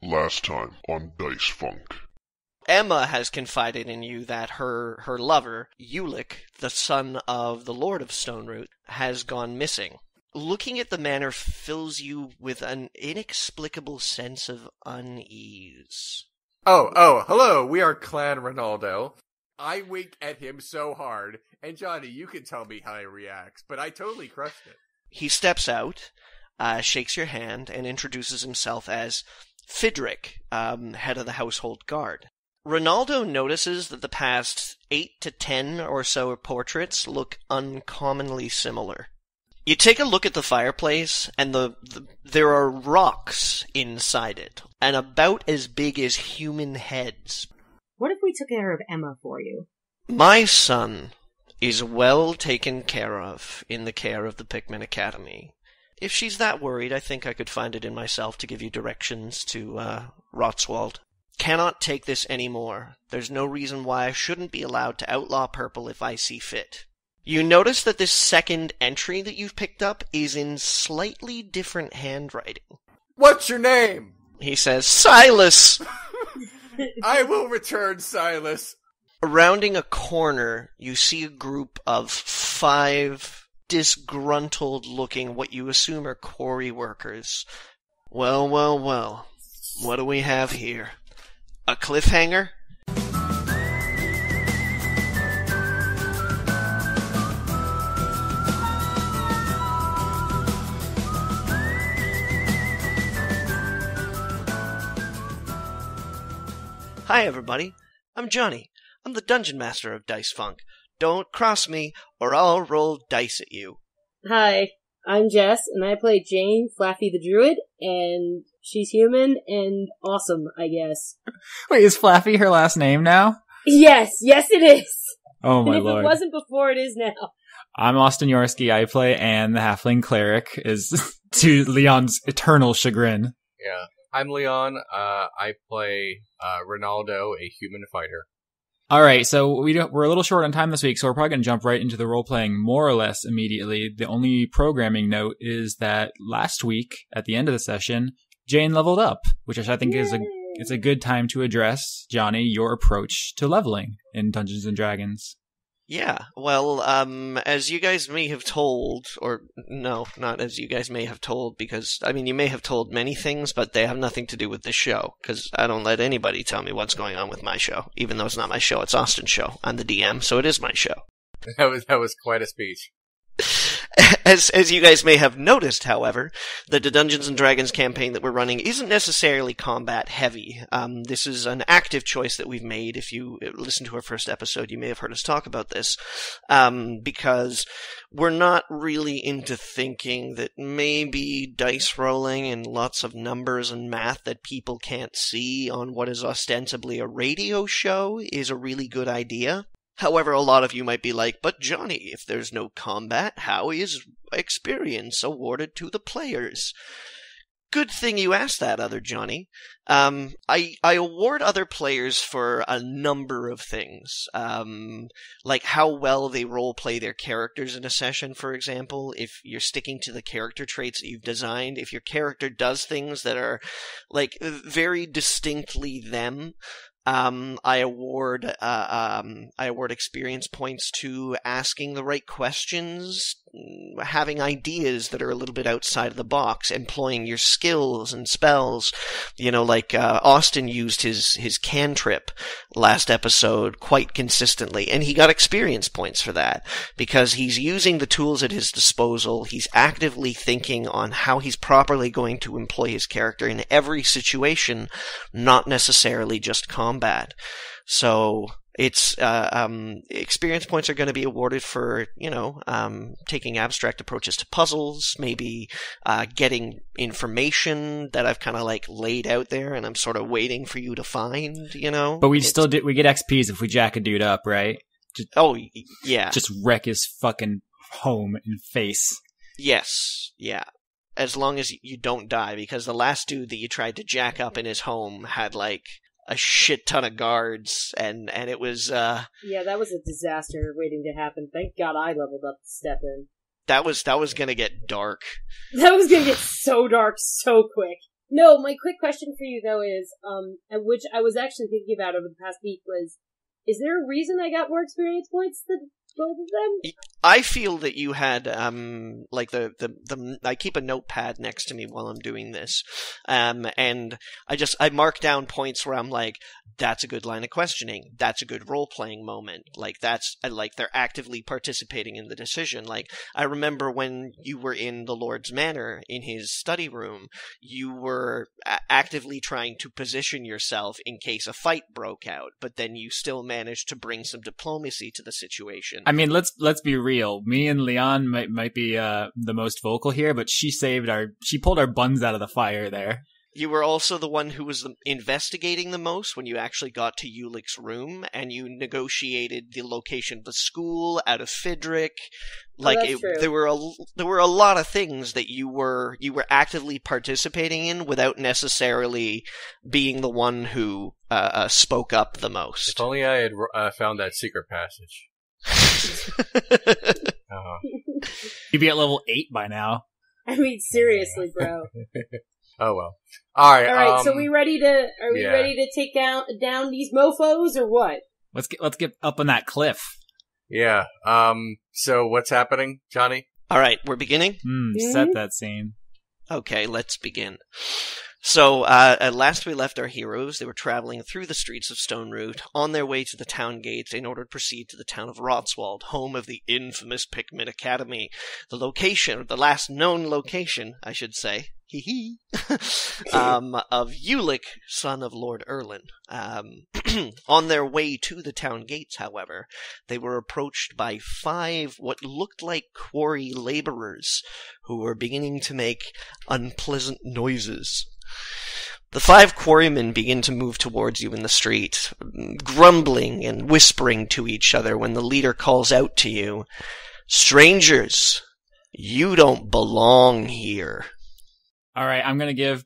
last time on Dice Funk. Emma has confided in you that her lover, Ulick, the son of the Lord of Stoneroot, has gone missing. Looking at the manor fills you with an inexplicable sense of unease. Oh, hello, we are Clan Rinaldo. I wink at him so hard, and Johnny, you can tell me how he reacts, but I totally crushed it. He steps out, shakes your hand, and introduces himself as Fidrick, head of the household guard. Rinaldo notices that the past 8 to 10 or so portraits look uncommonly similar. You take a look at the fireplace, and there are rocks inside it, and about as big as human heads. What if we took care of Emma for you? My son is well taken care of in the care of the Pikmin Academy. If she's that worried, I think I could find it in myself to give you directions to Rotswald. Cannot take this anymore. There's no reason why I shouldn't be allowed to outlaw purple if I see fit. You notice that this second entry that you've picked up is in slightly different handwriting. What's your name? He says, Silas! I will return, Silas. Rounding a corner, you see a group of 5 disgruntled-looking, what you assume are quarry workers. Well. What do we have here? A cliffhanger? Hi everybody, I'm Johnny. I'm the Dungeon Master of Dice Funk. Don't cross me, or I'll roll dice at you. Hi, I'm Jess, and I play Jayne, Flaffy the Druid, and she's human and awesome, I guess. Wait, is Flaffy her last name now? Yes it is! Oh my and if lord. it wasn't before, it is now. I'm Austin Yorsky. I play Anne, the Halfling Cleric, is to Leon's eternal chagrin. Yeah. I'm Leon. I play Rinaldo, a human fighter. All right, so we're a little short on time this week, so we're probably going to jump right into the role-playing more or less immediately. The only programming note is that last week, at the end of the session, Jayne leveled up, which I think is a good time to address, Johnny, your approach to leveling in Dungeons & Dragons. Yeah, well, as you guys may have told, or no, not as you guys may have told, because, I mean, you may have told many things, but they have nothing to do with this show, because I don't let anybody tell me what's going on with my show, even though it's not my show, it's Austin's show. I'm the DM, so it is my show. That was quite a speech. As you guys may have noticed, however, the Dungeons & Dragons campaign that we're running isn't necessarily combat heavy. This is an active choice that we've made. If you listen to our first episode, you may have heard us talk about this, because we're not really into thinking that maybe dice rolling and lots of numbers and math that people can't see on what is ostensibly a radio show is a really good idea. However, a lot of you might be like, but Johnny, if there's no combat, how is experience awarded to the players? Good thing you asked that, other Johnny. I award other players for a number of things. Like how well they roleplay their characters in a session, for example. If you're sticking to the character traits that you've designed, if your character does things that are, like, very distinctly them, I award experience points to asking the right questions, having ideas that are a little bit outside of the box, employing your skills and spells. You know, like Austin used his cantrip last episode quite consistently, and he got experience points for that because he's using the tools at his disposal. He's actively thinking on how he's properly going to employ his character in every situation, not necessarily just combat. So it's experience points are going to be awarded for, taking abstract approaches to puzzles, maybe getting information that I've kind of like laid out there and I'm sort of waiting for you to find, But we get XPs if we jack a dude up, right? Yeah. Just wreck his fucking home and face. Yes, yeah. As long as you don't die, because the last dude that you tried to jack up in his home had like a shit ton of guards, and it was Yeah, that was a disaster waiting to happen. Thank God I leveled up to step in. That was gonna get dark. That was gonna get so dark so quick. No, my quick question for you though is, which I was actually thinking about over the past week was, is there a reason I got more experience points than both of them? I feel that you had, like I keep a notepad next to me while I'm doing this, and I mark down points where I'm like, that's a good line of questioning, that's a good role-playing moment, like they're actively participating in the decision. Like, I remember when you were in the Lord's Manor, in his study room, you were actively trying to position yourself in case a fight broke out, but then you still managed to bring some diplomacy to the situation. I mean, let's be real. Me and Leon might be the most vocal here, but she pulled our buns out of the fire there. You were also the one who was investigating the most when you actually got to Ulick's room, and you negotiated the location of the school out of Fidrick. Like, there were a lot of things that you were actively participating in without necessarily being the one who spoke up the most. If only I had found that secret passage. You'd be at level 8 by now. I mean, seriously, bro. Oh well. All right. So we ready to? Are we ready to take down these mofo's or what? Let's get up on that cliff. Yeah. So what's happening, Johnny? All right, we're beginning. Set that scene. Okay, let's begin. So, at last we left our heroes. They were traveling through the streets of Stoneroot on their way to the town gates in order to proceed to the town of Rotswald, home of the infamous Pikmin Academy. The location, or the last known location, I should say, of Ulick, son of Lord Erlin. On their way to the town gates, however, they were approached by 5 what looked like quarry laborers who were beginning to make unpleasant noises. The 5 quarrymen begin to move towards you in the street, grumbling and whispering to each other when the leader calls out to you, "Strangers, you don't belong here." All right, I'm going to give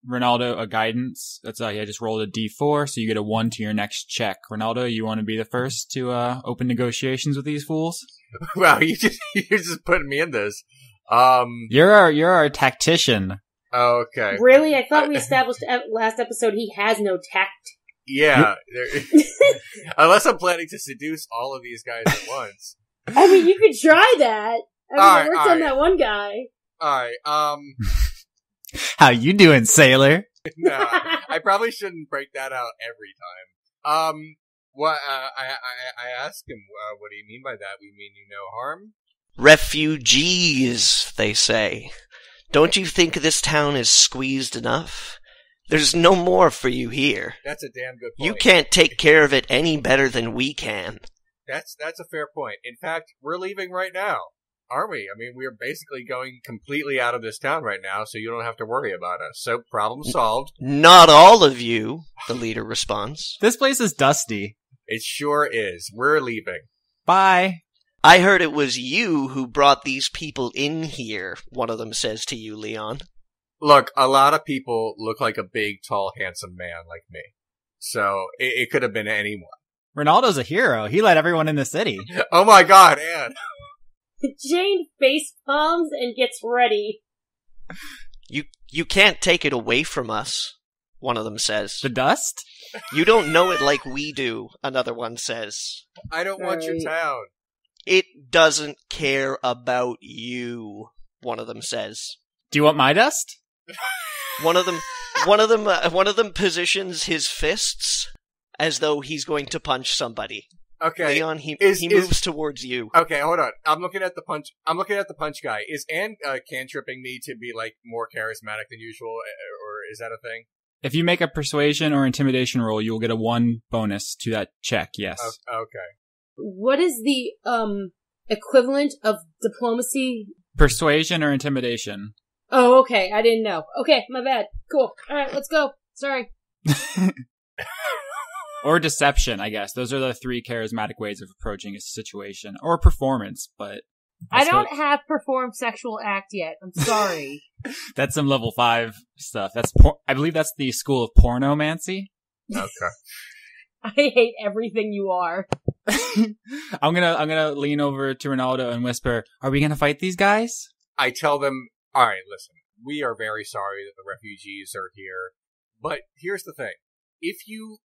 Rinaldo a guidance. That's I just rolled a d4, so you get a 1 to your next check. Rinaldo, you want to be the first to open negotiations with these fools? Wow, you're just putting me in this. You're our tactician. Oh, okay. Really? I thought we established last episode he has no tact. Yeah. Unless I'm planning to seduce all of these guys at once. I mean, you could try that. I mean, it worked on that one guy. Alright, How you doing, sailor? No, I probably shouldn't break that out every time. What, I asked him, what do you mean by that? We mean you no harm? Refugees, they say. Don't you think this town is squeezed enough? There's no more for you here. That's a damn good point. You can't take care of it any better than we can. That's a fair point. In fact, we're leaving right now. Aren't we? I mean, we're basically going completely out of this town right now, so you don't have to worry about us. So, problem solved. Not all of you, the leader responds. This place is dusty. It sure is. We're leaving. Bye. I heard it was you who brought these people in here, one of them says to you, Leon. Look, a lot of people look like a big, tall, handsome man like me. So, it could have been anyone. Rinaldo's a hero. He let everyone in the city. Oh my god, Anne! Jayne face palms and gets ready. You can't take it away from us, one of them says. The dust? You don't know it like we do, another one says. I don't want your town. It doesn't care about you, one of them says. Do you want my dust? One of them positions his fists as though he's going to punch somebody. Okay. Leon, he moves towards you. Okay, hold on. I'm looking at the punch guy. Is Anne cantripping me to be like more charismatic than usual, or is that a thing? If you make a persuasion or intimidation roll, you'll get a 1 bonus to that check. Yes. Okay. What is the equivalent of diplomacy? Persuasion or intimidation. Oh, okay. I didn't know. Okay, my bad. Cool. All right, let's go. Sorry. Or deception, I guess. Those are the 3 charismatic ways of approaching a situation. Or performance, but... I don't have performed sexual act yet. I'm sorry. That's some level 5 stuff. I believe that's the school of pornomancy. Okay. I hate everything you are. I'm gonna lean over to Rinaldo and whisper, "Are we gonna fight these guys?" I tell them, alright, listen. we are very sorry that the refugees are here. But here's the thing. If you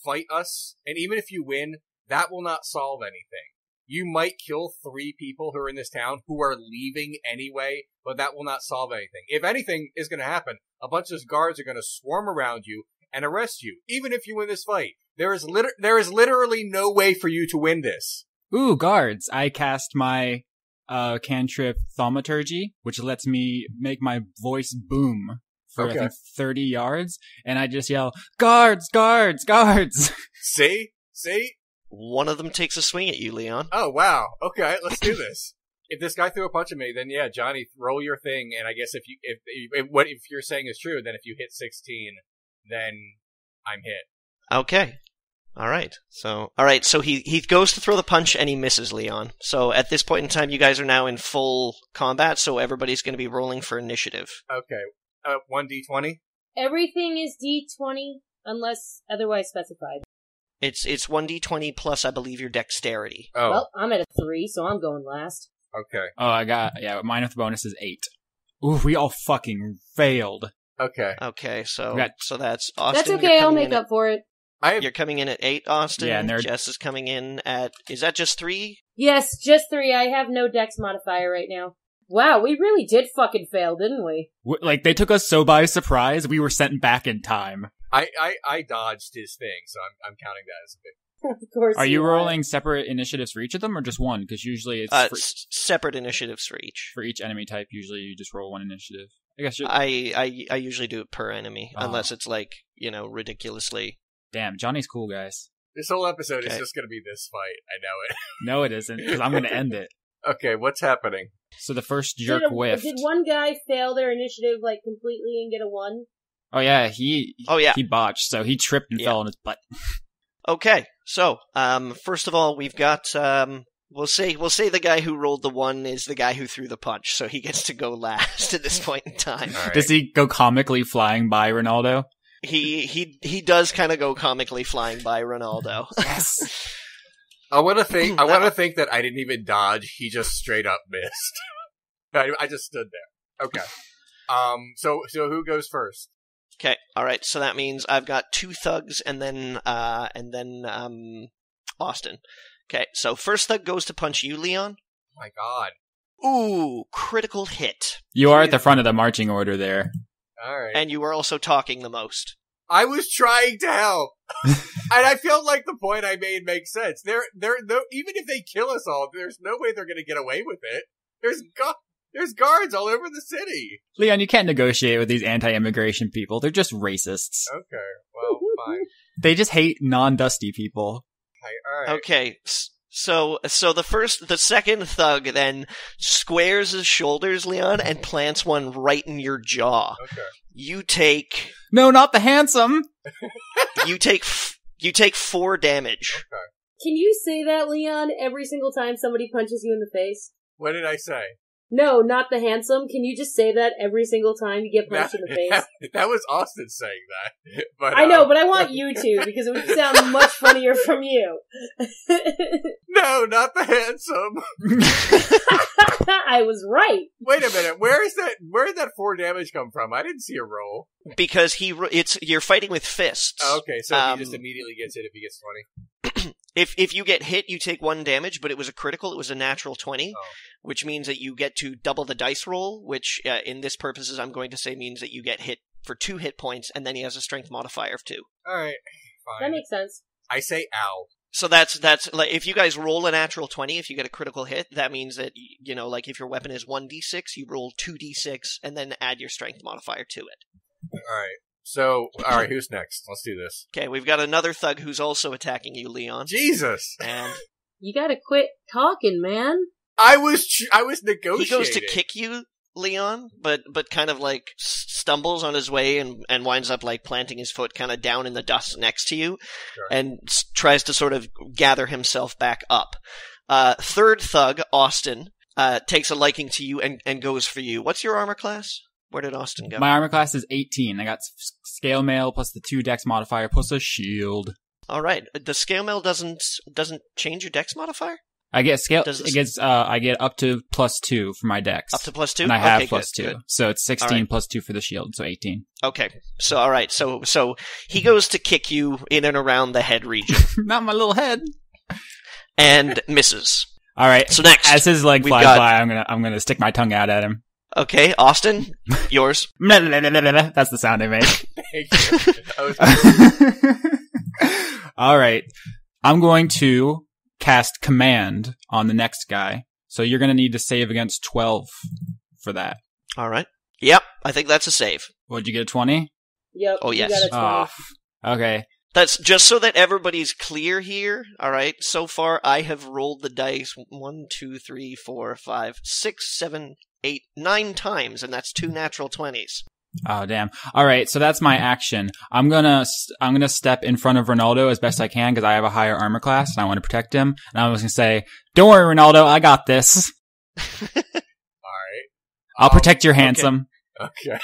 fight us, and even if you win, that will not solve anything. You might kill 3 people who are in this town who are leaving anyway, but that will not solve anything. If anything is going to happen, a bunch of guards are going to swarm around you and arrest you, even if you win this fight. There is literally no way for you to win this. Ooh, guards. I cast my cantrip Thaumaturgy, which lets me make my voice boom for I think 30 yards, and I just yell, "Guards, guards, guards!" See? One of them takes a swing at you, Leon. Oh, wow. Okay, let's do this. If this guy threw a punch at me, then yeah, Johnny, roll your thing, and I guess if what you're saying is true, then if you hit 16, then I'm hit. Okay. All right. So he goes to throw the punch and he misses, Leon. So at this point in time, you guys are now in full combat, so everybody's going to be rolling for initiative. Okay. 1d20? Everything is D20 unless otherwise specified. It's 1d20 plus, I believe, your dexterity. Oh. Well, I'm at a 3, so I'm going last. Okay. Oh, mine with the bonus is 8. Ooh, we all fucking failed. Okay. Okay, so that's Austin. That's okay, I'll make up for it. You're coming in at 8, Austin. Yeah, and Jess is coming in at... Is that just 3? Yes, just 3. I have no dex modifier right now. Wow, we really did fucking fail, didn't we? Like, they took us so by surprise, we were sent back in time. I dodged his thing, so I'm counting that as a big... Of course. Are you rolling separate initiatives for each of them, or just one? Because usually it's separate initiatives for each. For each enemy type, usually you just roll one initiative. I guess I usually do it per enemy, unless it's like, ridiculously... Damn, Johnny's cool, guys. This whole episode is just going to be this fight. I know it. No, it isn't, because I'm going to end it. Okay, what's happening? So the first jerk whiffed. Did one guy fail their initiative, completely and get a 1? Oh, yeah, he botched, so he tripped and fell on his butt. Okay, so, first of all, we've got, we'll say the guy who rolled the 1 is the guy who threw the punch, so he gets to go last at this point in time. Right. Does he go comically flying by Rinaldo? He does kind of go comically flying by Rinaldo. Yes. I want to think that I didn't even dodge. He just straight up missed. I just stood there. Okay. So who goes first? Okay. All right. So that means I've got 2 thugs and then Austin. Okay. So first thug goes to punch you, Leon. Oh my God. Ooh, critical hit. You are at the front of the marching order there. All right. And you were also talking the most. I was trying to help, and I felt like the point I made makes sense. They're even if they kill us all, there's no way they're going to get away with it. There's guards all over the city. Leon, you can't negotiate with these anti-immigration people. They're just racists. Okay, well, fine. They just hate non-dusty people. All right. Okay. So the second thug then squares his shoulders, Leon, and plants one right in your jaw. Okay. You take... No, not the handsome! You take 4 damage. Okay. Can you say that, Leon, every single time somebody punches you in the face? What did I say? No, not the handsome. Can you just say that every single time you get punched in the face? That was Austin saying that. But, I know, but I want you to, because it would sound much funnier from you. No, not the handsome. I was right. Wait a minute. Where did that 4 damage come from? I didn't see a roll. Because you're fighting with fists. Oh, okay, so he just immediately gets hit if he gets 20. If you get hit, you take 1 damage, but it was a critical. It was a natural 20, which means that you get to double the dice roll, which in this purposes I'm going to say means that you get hit for 2 hit points, and then he has a strength modifier of 2. All right, fine. That makes sense. I say ow. So that's like if you guys roll a natural 20, if you get a critical hit, that means that like if your weapon is 1d6, you roll 2d6 and then add your strength modifier to it. All right. So, all right, who's next? Let's do this. Okay, we've got another thug who's also attacking you, Leon. Jesus! And you gotta quit talking, man. I was negotiating. He goes to kick you, Leon, but kind of like stumbles on his way and winds up like planting his foot kind of down in the dust next to you, Sure. and tries to sort of gather himself back up. Third thug, Austin, takes a liking to you and goes for you. What's your armor class? Where did Austin go? My armor class is 18. I got scale mail plus the 2 dex modifier plus a shield. All right. The scale mail doesn't change your dex modifier? I get scale. Does It gets. I get up to +2 for my dex. Up to +2? And I have Okay, good, +2. good. So it's 16 right. +2 for the shield, so 18. Okay. So, all right. So he goes to kick you in and around the head region Not my little head. and misses. All right. So next, as his leg we've flies got- by, I'm gonna stick my tongue out at him. Okay, Austin, yours. That's the sound I made. Thank you. That was All right. I'm going to cast command on the next guy. So you're going to need to save against 12 for that. All right. Yep, I think that's a save. What'd you get, 20? Yep. Oh, yes. You got a 20. Okay. That's just so that everybody's clear here. All right. So far, I have rolled the dice 1, 2, 3, 4, 5, 6, 7, 8, 9 times, and that's 2 natural 20s. Oh, damn. All right. So that's my action. I'm going to step in front of Rinaldo as best I can because I have a higher armor class and I want to protect him. And I was going to say, don't worry, Rinaldo. I got this. Alright. I'll protect your handsome. Okay.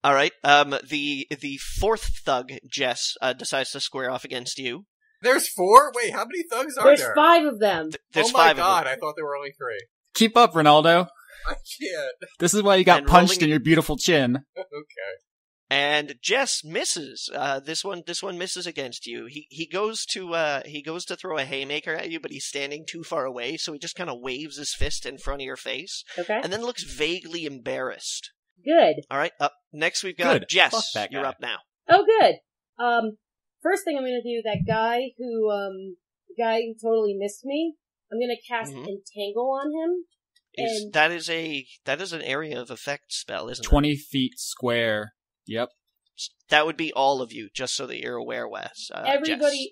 All right. The fourth thug, Jess, decides to square off against you. There's 4? Wait, how many thugs are There's there? 5 of them. There's oh my 5 god, of them. I thought there were only 3. Keep up, Rinaldo. I can't. This is why you got And punched rolling- in your beautiful chin. Okay. And Jess misses. This one misses against you. He goes to throw a haymaker at you, but he's standing too far away, so he just kind of waves his fist in front of your face, Okay. and then looks vaguely embarrassed. Good. All right, up next we've got Good. Fuck Jess. that You're guy. up now. Oh, good. First thing I'm gonna do, that guy who totally missed me, I'm gonna cast Mhm. Entangle on him. And- That is an area of effect spell, isn't it? 20 feet square. Yep. That would be all of you, just so that you're aware, Wes. everybody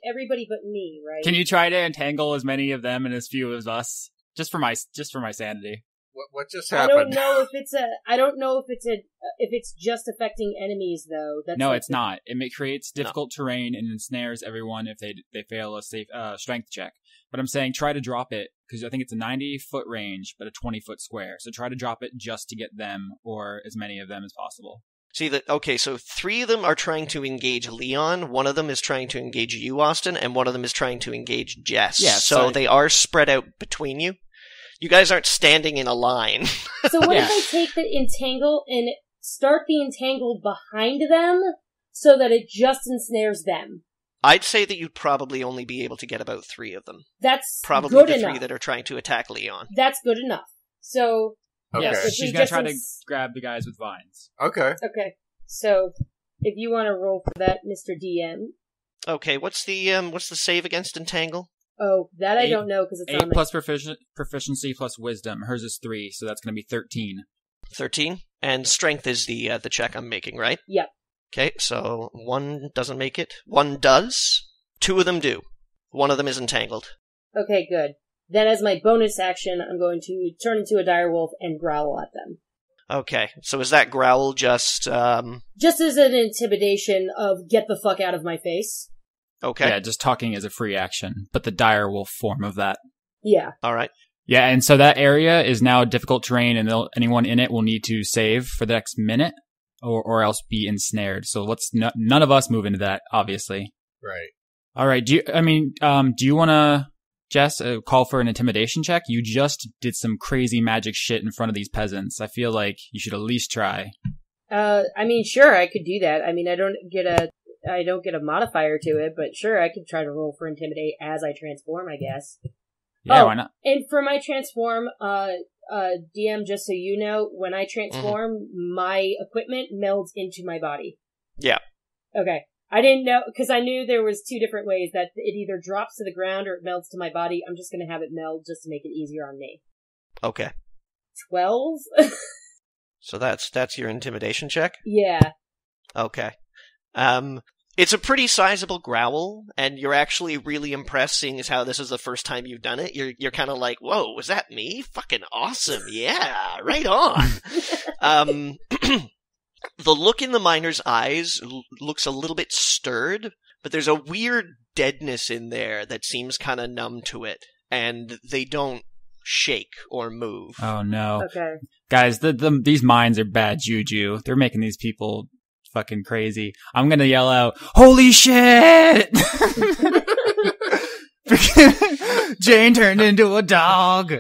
but me, right? Can you try to entangle as many of them and as few as us? Just for my sanity. What just I don't happened? know if it's just affecting enemies though. That's No, like it's not. It creates difficult terrain and ensnares everyone if they fail a safe strength check. But I'm saying try to drop it because I think it's a 90-foot range, but a 20-foot square. So try to drop it just to get them or as many of them as possible. See that? Okay, so 3 of them are trying to engage Leon. 1 of them is trying to engage you, Austin, and 1 of them is trying to engage Jess. Yeah, so so- they are spread out between you. You guys aren't standing in a line. So what Yeah. if I take the Entangle and start the Entangle behind them so that it just ensnares them? I'd say that you'd probably only be able to get about 3 of them. That's Probably good the enough. 3 that are trying to attack Leon. That's good enough. So Okay. Yes, if she's we gonna just try to grab the guys with vines. Okay. okay. So if you want to roll for that, Mr. DM. Okay, what's the save against Entangle? Oh, that I 8 don't know because it's 8 on my... plus proficiency plus wisdom. Hers is 3, so that's going to be 13. 13, and strength is the check I'm making, right? Yep. Okay, so 1 doesn't make it. 1 does. 2 of them do. 1 of them is entangled. Okay, good. Then as my bonus action, I'm going to turn into a direwolf and growl at them. Okay, so is that growl just Just as an intimidation of get the fuck out of my face. okay? Yeah, just talking is a free action, but the dire wolf form of that. Yeah. All right. Yeah, and so that area is now difficult terrain, and anyone in it will need to save for the next minute, or else be ensnared. So let's none of us move into that, obviously. Right. All right. Do you want to, Jess, call for an intimidation check? You just did some crazy magic shit in front of these peasants. I feel like you should at least try. I mean, sure, I could do that. I mean, I don't get a modifier to it, but sure, I could try to roll for intimidate as I transform, I guess. Yeah, Oh. why not? And for my transform, DM, just so you know, when I transform, my equipment melds into my body. Yeah. Okay. I didn't know, because I knew there was 2 different ways that it either drops to the ground or it melds to my body. I'm just gonna have it meld just to make it easier on me. Okay. 12? So that's your intimidation check? Yeah. Okay. It's a pretty sizable growl, and you're actually really impressed seeing as how this is the first time you've done it. You're kind of like, whoa, was that me? Fucking awesome. Yeah, right on. The look in the miner's eyes looks a little bit stirred, but there's a weird deadness in there that seems kind of numb to it, and they don't shake or move. Oh no, Okay. guys, these mines are bad juju. They're making these people fucking crazy. I'm gonna yell out, "Holy shit!" Jayne turned into a dog.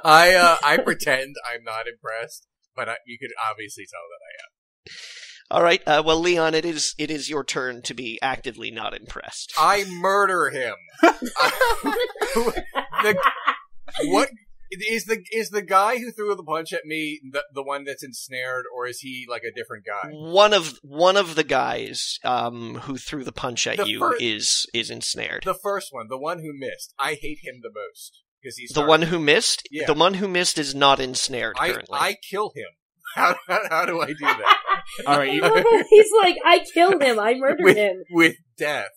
I pretend I'm not impressed, but you could obviously tell that I am. All right. Well, Leon, it is your turn to be actively not impressed. I murder him. What is the guy who threw the punch at me the one that's ensnared, or is he like a different guy? One of the guys who threw the punch at you is ensnared. The first one, the one who missed. I hate him the most because he's the one who missed. Yeah. The one who missed is not ensnared currently. I kill him. How do I do that? All right, He's like, I killed him. I murdered him with death.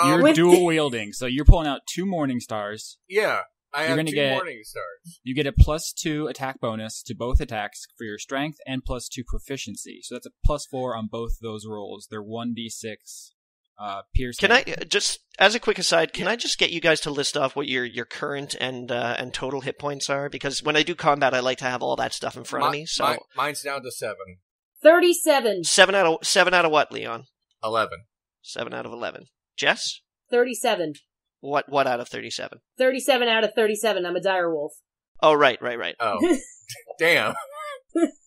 You're dual wielding, so you're pulling out 2 Morningstars. Yeah. I have 2 Morningstars. You get a +2 attack bonus to both attacks for your strength and +2 proficiency. So that's a +4 on both those rolls. They're 1d6 piercing. Can I just, as a quick aside, can I just get you guys to list off what your current and total hit points are? Because when I do combat, I like to have all that stuff in front of me. So mine's down to 7. 37. 7 out of what, Leon? 11. 7 out of 11. Jess? 37. What out of 37? 37 out of 37. I'm a direwolf. Oh, right. Oh. Damn.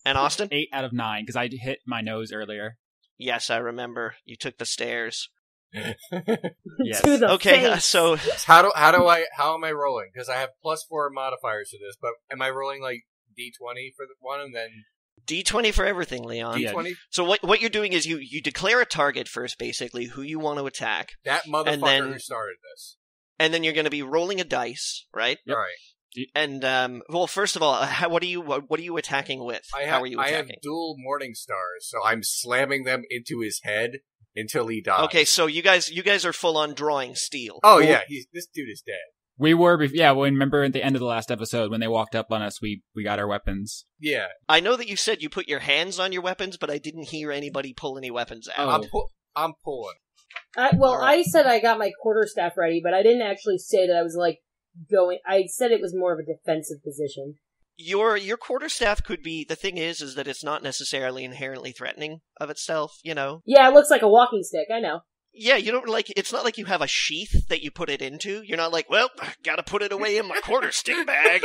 And Austin? 8 out of 9, because I hit my nose earlier. Yes, I remember. You took the stairs. Yes. To the Okay, face. so how am I rolling? Because I have +4 modifiers to this, but am I rolling like D20 for the one and then D20 for everything, Leon. D20? So what you're doing is you declare a target first, basically, who you want to attack. That motherfucker who started this. And then you're going to be rolling a dice, right? Yep. All right. And well, first of all, what are you attacking with? How are you attacking? I have dual Morningstars, so I'm slamming them into his head until he dies. Okay, so you guys are full on drawing steel. Oh yeah, this dude is dead. We were, remember at the end of the last episode when they walked up on us, we got our weapons. Yeah. I know that you said you put your hands on your weapons, but I didn't hear anybody pull any weapons out. Oh. I'm pulling. I said I got my quarterstaff ready, but I didn't actually say that I was like going. I said it was more of a defensive position. Your quarterstaff could be. The thing is that it's not necessarily inherently threatening of itself. You know. Yeah, it looks like a walking stick. I know. Yeah, you don't it's not like you have a sheath that you put it into. You're not like, well, gotta put it away in my quarter stick bag.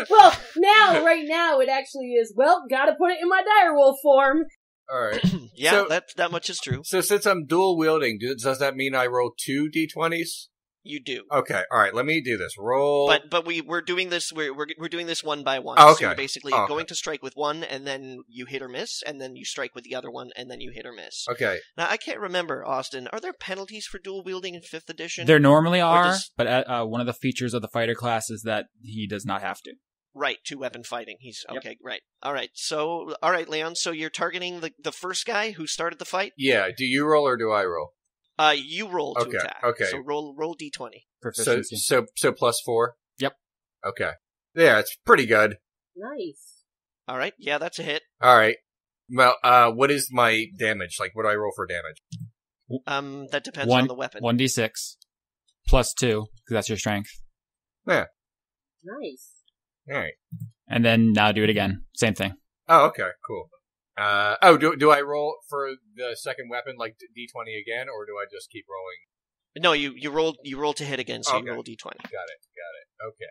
Well, right now, it actually is, well, gotta put it in my direwolf form. Alright. Yeah, so, that much is true. So since I'm dual wielding, does that mean I roll 2 d20s? You do. Okay, alright, let me do this. Roll. But we're doing this. We're doing this one by one. Oh, okay. So you're basically going to strike with one, and then you hit or miss, and then you strike with the other one, and then you hit or miss. Okay. Now I can't remember, Austin. Are there penalties for dual wielding in 5th edition? There normally are, but one of the features of the fighter class is that he does not have to. Right, 2-weapon fighting. He's okay. Right. All right, Leon. So you're targeting the first guy who started the fight. Yeah. Do you roll or do I roll? You roll to attack. Okay. So roll D20. Proficiency. So +4? Yep. Okay. Yeah, it's pretty good. Nice. All right. Yeah, that's a hit. All right. Well, what is my damage? Like, what do I roll for damage? That depends on the weapon. 1d6 +2, because that's your strength. Yeah. Nice. All right. And then now do it again. Same thing. Oh, okay, cool. Do I roll for the second weapon like D20 again, or do I just keep rolling? No, you roll to hit again, so you roll D20. Got it. Okay.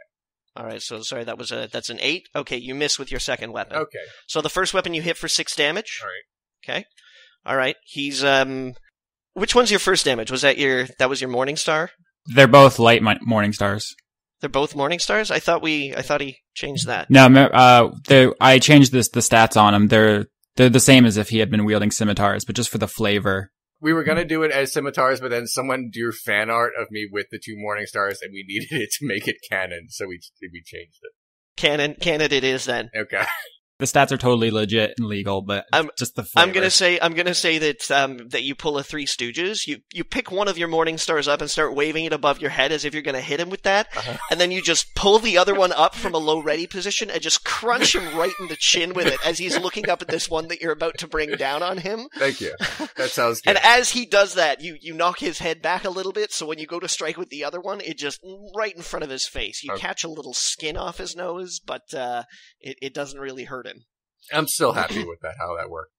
All right, so sorry, that's an 8. Okay, you miss with your second weapon. Okay. So the first weapon you hit for 6 damage. All right. Okay. All right. He's which one's your first damage? Was that your Morningstar? They're both light Morningstars. They're both Morningstars? I thought he changed that. No, I changed the stats on them. They're the same as if he had been wielding scimitars, but just for the flavor. We were gonna do it as scimitars, but then someone drew fan art of me with the 2 Morningstars, and we needed it to make it canon, so we changed it. Canon it is then. Okay. The stats are totally legit and legal, but just the flavor. I'm gonna say that you pull a Three Stooges. You pick one of your Morningstars up and start waving it above your head as if you're gonna hit him with that, and then you just pull the other one up from a low ready position and just crunch him right in the chin with it as he's looking up at this one that you're about to bring down on him. Thank you. That sounds good. And as he does that, you knock his head back a little bit, so when you go to strike with the other one, it just right in front of his face. You catch a little skin off his nose, but it doesn't really hurt him. I'm still happy with that, how that worked.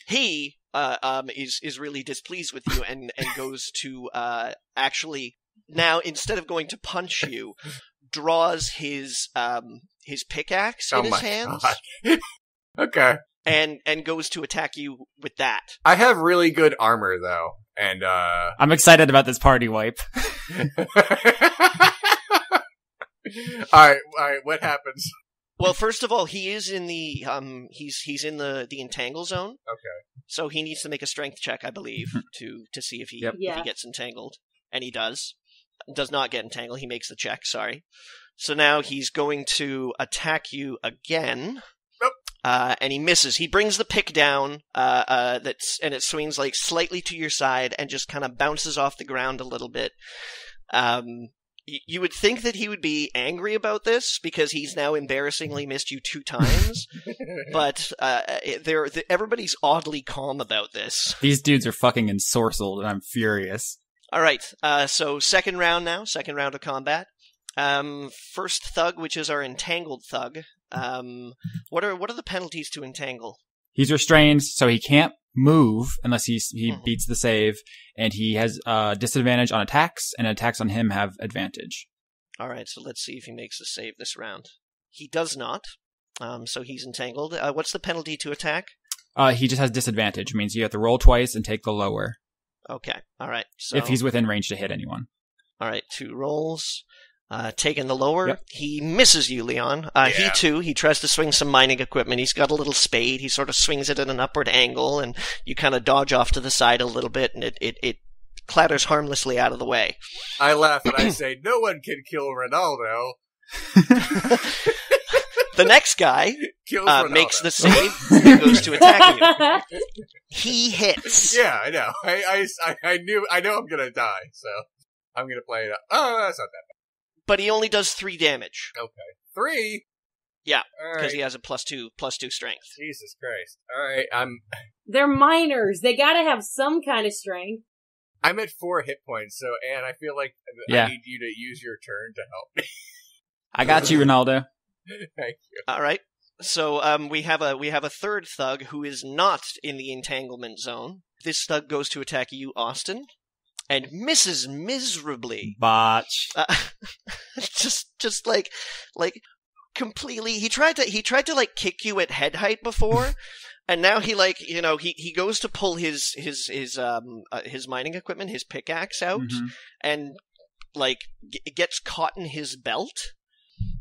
He is really displeased with you and goes to actually now, instead of going to punch you, draws his pickaxe in his hands. God. Okay. And goes to attack you with that. I have really good armor, though, and I'm excited about this party wipe. Alright, what happens? Well, first of all, he is in the he's in the entangle zone. Okay. So he needs to make a strength check, I believe, to see if he if he gets entangled, and he does. Does not get entangled. He makes the check. Sorry. So now he's going to attack you again. Nope. And he misses. He brings the pick down. And it swings like slightly to your side and just kind of bounces off the ground a little bit. You would think that he would be angry about this because he's now embarrassingly missed you 2 times, but everybody's oddly calm about this. These dudes are fucking ensorcelled, and I'm furious. All right, so second round of combat. First thug, which is our entangled thug. What are the penalties to entangle? He's restrained, so he can't move unless he beats the save, and he has disadvantage on attacks, and attacks on him have advantage. All right, so let's see if he makes a save this round. He does not, so he's entangled. What's the penalty to attack? He just has disadvantage. It means you have to roll twice and take the lower. Okay, all right. So, if he's within range to hit anyone. All right, 2 rolls. Taking the lower, Yep. He misses you, Leon. He tries to swing some mining equipment. He's got a little spade. He sort of swings it at an upward angle, and you kind of dodge off to the side a little bit, and it clatters harmlessly out of the way. I laugh and I say, no one can kill Rinaldo. The next guy makes the save and goes to attack you. He hits. Yeah, I know. I know I'm gonna die, so I'm gonna play it up. Oh, that's not that bad. But he only does 3 damage. Okay. 3? Yeah, All because right. he has a +2 strength. Jesus Christ. Alright, They're miners. They gotta have some kind of strength. I'm at 4 hit points, so Anne, I feel like Yeah. I need you to use your turn to help me. I got you, Rinaldo. Thank you. All right. So we have a third thug who is not in the entanglement zone. This thug goes to attack you, Austin, and misses miserably. Botch. Just like completely. He tried to like kick you at head height before, and now he goes to pull his mining equipment, his pickaxe out, and like gets caught in his belt.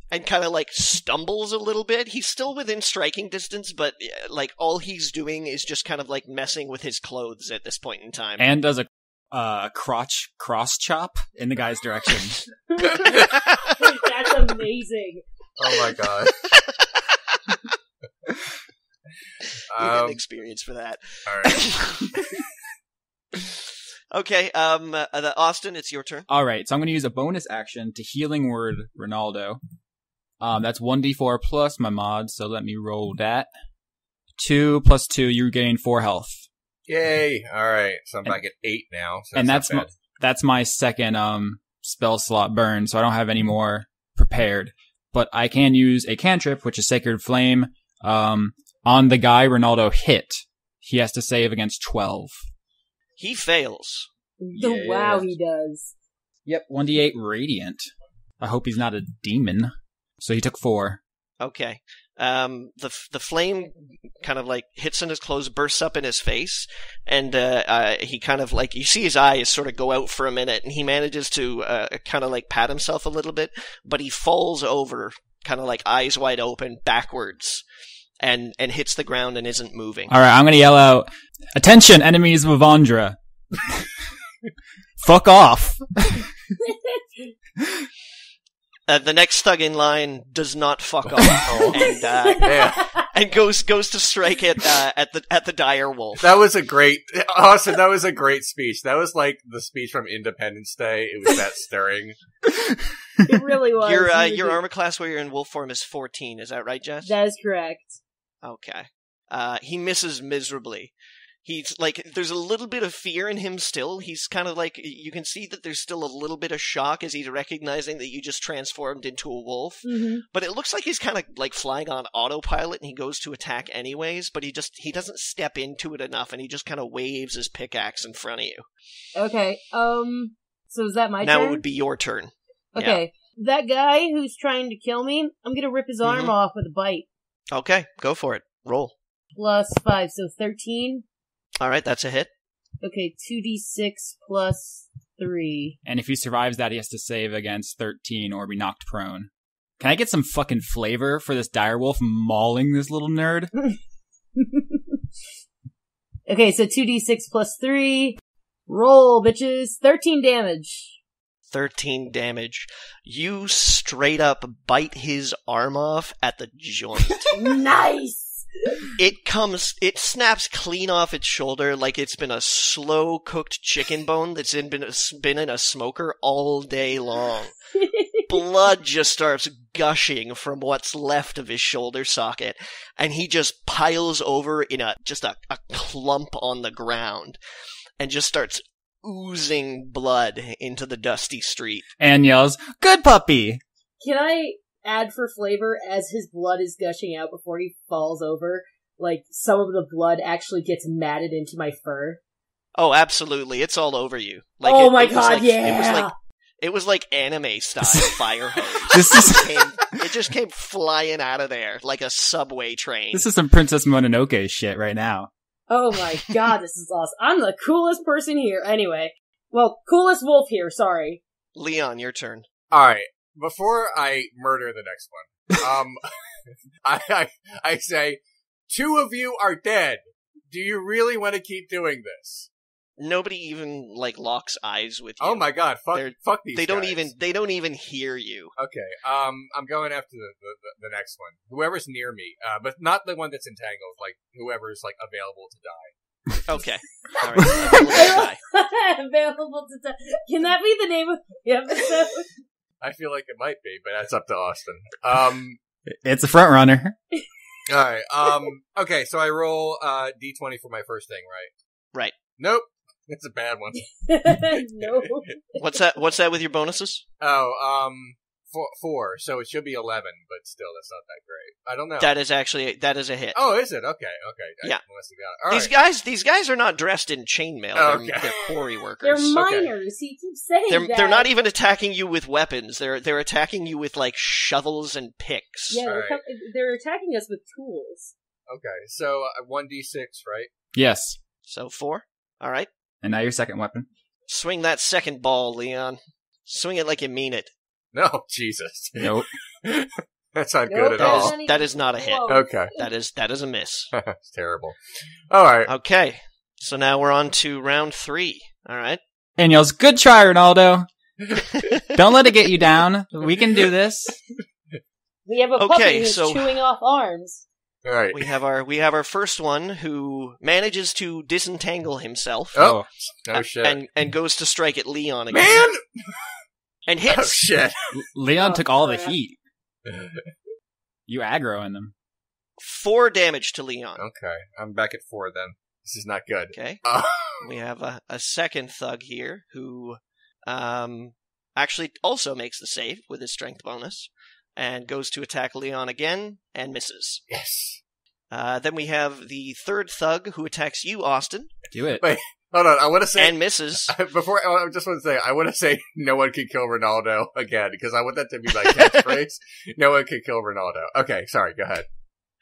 And kind of like stumbles a little bit. He's still within striking distance, but like all he's doing is just kind of like messing with his clothes at this point in time. And does a crotch cross chop in the guy's direction. That's amazing. Oh my god. You get an experience for that. Alright. Okay, Austin, it's your turn. Alright, so I'm going to use a bonus action to Healing Word Rinaldo. That's 1d4 plus my mod, so let me roll that. 2 plus 2, you gain 4 health. Yay! Alright, so I'm back at 8 now. So And that's my second spell slot burn, so I don't have any more prepared. But I can use a cantrip, which is Sacred Flame. On the guy Rinaldo hit, he has to save against 12. He fails. Wow, he does. Yep, 1d8 radiant. I hope he's not a demon. So he took 4. Okay. The flame kind of like hits in his clothes, bursts up in his face, and he kind of like, you see his eyes sort of go out for a minute, and he manages to kind of like pat himself a little bit, but he falls over, kind of like eyes wide open, backwards, and hits the ground and isn't moving. Alright, I'm gonna yell out, "Attention, enemies of Avandra!" Fuck off! The next thug in line does not fuck off, and goes to strike it at the dire wolf. That was a great, Austin. That was a great speech. That was like the speech from Independence Day. It was that stirring. It really was. Your armor class where you're in wolf form is 14. Is that right, Jess? That is correct. Okay. He misses miserably. He's like, there's a little bit of fear in him still. He's kind of like, you can see that there's still a little bit of shock as he's recognizing that you just transformed into a wolf. Mm-hmm. But it looks like he's kind of like flying on autopilot, and he goes to attack anyways, but he doesn't step into it enough, and he just kind of waves his pickaxe in front of you. Okay, So is that my now turn? it would be your turn. Okay. That guy who's trying to kill me, I'm gonna rip his arm off with a bite. Okay, go for it. Roll. Plus 5, so 13. All right, that's a hit. Okay, 2d6 plus 3. And if he survives that, he has to save against 13 or be knocked prone. Can I get some fucking flavor for this direwolf mauling this little nerd? Okay, so 2d6 plus 3. Roll, bitches. 13 damage. 13 damage. You straight up bite his arm off at the joint. Nice! It snaps clean off its shoulder like it's been a slow cooked chicken bone that's been in a smoker all day long. Blood just starts gushing from what's left of his shoulder socket, and he just piles over in a clump on the ground, and just starts oozing blood into the dusty street. And yells, "Good puppy!" Can I add for flavor, as his blood is gushing out before he falls over, like, some of the blood actually gets matted into my fur? Oh, absolutely. It's all over you. Like, oh my god, yeah! It was like anime style fire hose. It just came flying out of there like a subway train. This is some Princess Mononoke shit right now. Oh my god, this is awesome. I'm the coolest person here. Anyway. Well, coolest wolf here, sorry. Leon, your turn. Alright, before I murder the next one, I say, 2 of you are dead. Do you really want to keep doing this? Nobody even, locks eyes with you. Oh my god, fuck these They guys. They don't even hear you. Okay, I'm going after the next one. Whoever's near me, but not the one that's entangled, whoever's, available to die. Okay. Alright. Available to die. Can that be the name of the episode? I feel like it might be, but that's up to Austin. It's a front runner. Alright, okay, so I roll, D20 for my first thing, right? Right. Nope. It's a bad one. No. What's that with your bonuses? Oh, 4, so it should be 11, but still, that's not that great. I don't know. That is a hit. Oh, is it? Okay. Yeah. I must have got it. All right. These guys are not dressed in chainmail. Okay. They're quarry workers. They're miners. He keeps saying that. They're not even attacking you with weapons. They're attacking you with shovels and picks. Yeah, Right. they're attacking us with tools. Okay, so 1d6, right? Yes. So 4. All right. And now your second weapon. Swing that second ball, Leon. Swing it like you mean it. No, Jesus. Nope. That's not Nope, good at all. That is not a hit. Whoa. Okay. That is a miss. It's terrible. Alright. Okay. So now we're on to round 3. All right. And yells, "Good try, Rinaldo. Don't let it get you down. We can do this." We have a puppy who's chewing off arms. Alright. We have our first one who manages to disentangle himself. Oh, no shit. And goes to strike at Leon again. Man! And hits. Oh, shit. Leon took all the crap. heat. You aggroing them. 4 damage to Leon. Okay, I'm back at 4 then. This is not good. Okay. We have a second thug here who actually also makes the save with his strength bonus and goes to attack Leon again and misses. Yes. Then we have the third thug who attacks you, Austin, Do it. Wait, hold on. I want to say and misses. before. I just want to say I want to say no one can kill Rinaldo again because I want that to be my catchphrase. No one can kill Rinaldo. Okay, sorry. Go ahead.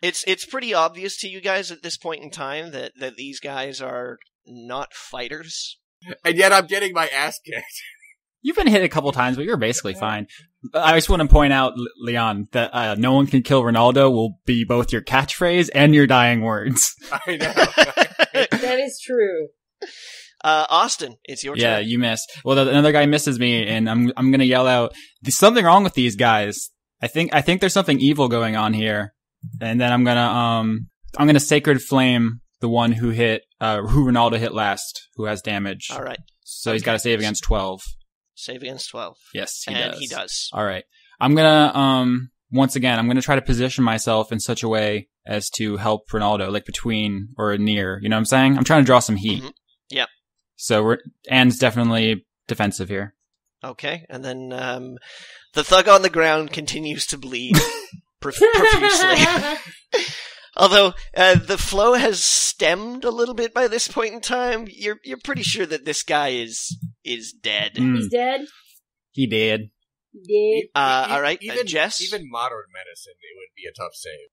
It's pretty obvious to you guys at this point in time that these guys are not fighters. And yet I'm getting my ass kicked. You've been hit a couple times, but you're basically fine. I just want to point out, Leon, that "no one can kill Rinaldo" will be both your catchphrase and your dying words. I know. That is true. Austin, it's your Yeah, turn. you missed. Well, another guy misses me, and I'm gonna yell out, "There's something wrong with these guys. I think there's something evil going on here." And then I'm gonna Sacred Flame the one who Rinaldo hit last, who has damage. All right. So he's got to save against 12. Save against 12. Yes, He does. All right. I'm gonna once again, I'm gonna try to position myself in such a way as to help Rinaldo, like between or near. You know what I'm saying? I'm trying to draw some heat. Mm-hmm. Yep. So Anne's definitely defensive here. Okay, and then the thug on the ground continues to bleed profusely. Although the flow has stemmed a little bit by this point in time, you're pretty sure that this guy is is dead. He's dead? He did. He did. All right, Jess? Even modern medicine, it would be a tough save.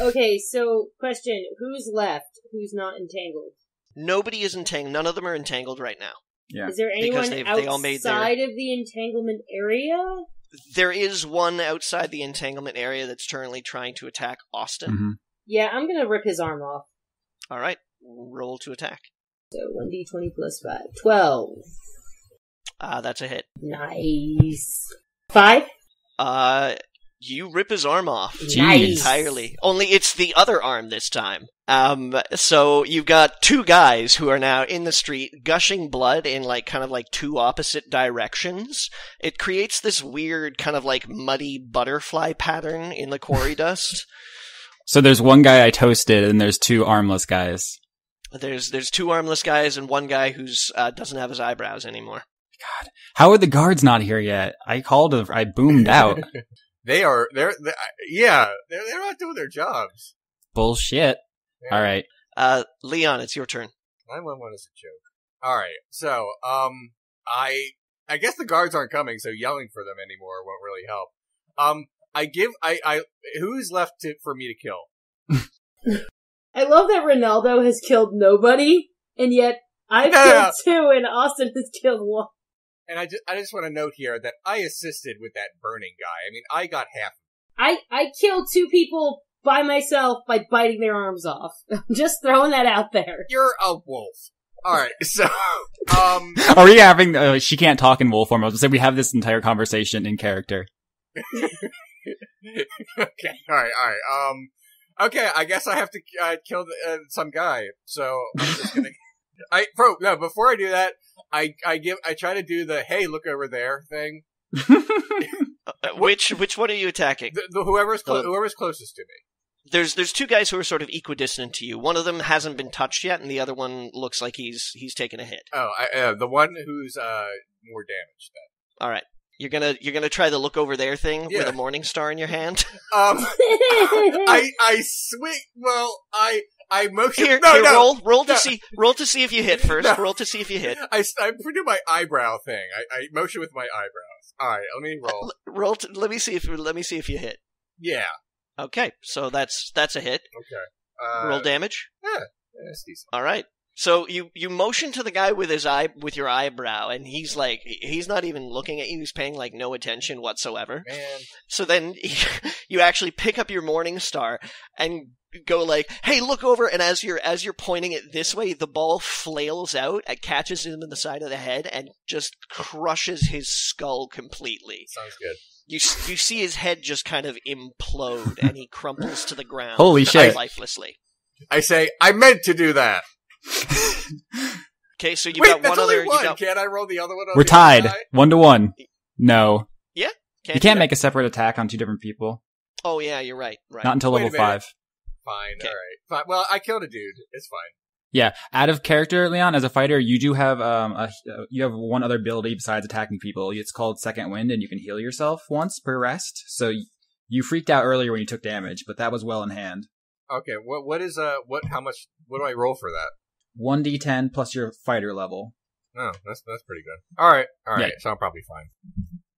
Okay, so question. Who's left? Who's not entangled? Nobody is entangled. None of them are entangled right now. Yeah. Is there anyone they all made outside of the entanglement area? There is one outside the entanglement area that's currently trying to attack Austin. Mm-hmm. Yeah, I'm gonna rip his arm off. All right, roll to attack. So 1d20 plus 5. 12. That's a hit. Nice. 5? You rip his arm off Nice. entirely. Only it's the other arm this time. So you've got two guys who are now in the street, gushing blood in kind of two opposite directions. It creates this weird kind of muddy butterfly pattern in the quarry dust. So there's one guy I toasted, and there's two armless guys. There's two armless guys and one guy who's doesn't have his eyebrows anymore. God, how are the guards not here yet? I boomed out. They're not doing their jobs. Bullshit. Yeah. All right. Leon, it's your turn. 911 is a joke. All right, so I guess the guards aren't coming, so yelling for them anymore won't really help. Who's left for me to kill? I love that Rinaldo has killed nobody, and yet I've killed 2 and Austin has killed 1. And I just want to note here that I assisted with that burning guy. I mean, I got half. I killed 2 people by myself by biting their arms off. I'm just throwing that out there. You're a wolf. Alright, so, Are we having, she can't talk in wolf form. I was going to say we have this entire conversation in character. Okay, alright. Okay, I guess I have to kill some guy. So I'm just gonna. Before I do that, I try to do the "Hey, look over there" thing. Which one are you attacking? Whoever's closest to me. There's two guys who are sort of equidistant to you. One of them hasn't been touched yet, and the other one looks like he's taken a hit. Oh, the one who's more damaged. Then. All right. You're gonna try the look over there thing with a Morningstar in your hand. I swing. Well, I motion. Here, roll to see if you hit first. No. Roll to see if you hit. I do my eyebrow thing. I motion with my eyebrows. All right, let me roll. Let me see if you hit. Yeah. Okay, so that's a hit. Okay. Roll damage. Yeah, that's decent. All right. So you motion to the guy with your eyebrow, and he's not even looking at you. He's paying no attention whatsoever. Man. So then you actually pick up your Morningstar and go "Hey, look over!" And as you're pointing it this way, the ball flails out, it catches him in the side of the head, and just crushes his skull completely. Sounds good. You see his head just kind of implode, and he crumples to the ground. Holy shit! Lifelessly. I say, I meant to do that. Okay, so Wait, got one other. Can't I roll the other one? We're tied 1-1. No. Yeah. You can't make a separate attack on 2 different people. Oh yeah, you're right. Not until level 5. Fine. Okay. All right. Fine. Well, I killed a dude. It's fine. Yeah, out of character, Leon, as a fighter, you do have you have one other ability besides attacking people. It's called Second Wind, and you can heal yourself once per rest. So you freaked out earlier when you took damage, but that was well in hand. Okay, what do I roll for that? 1d10 plus your fighter level. Oh, that's pretty good. All right, yeah. So I'm probably fine.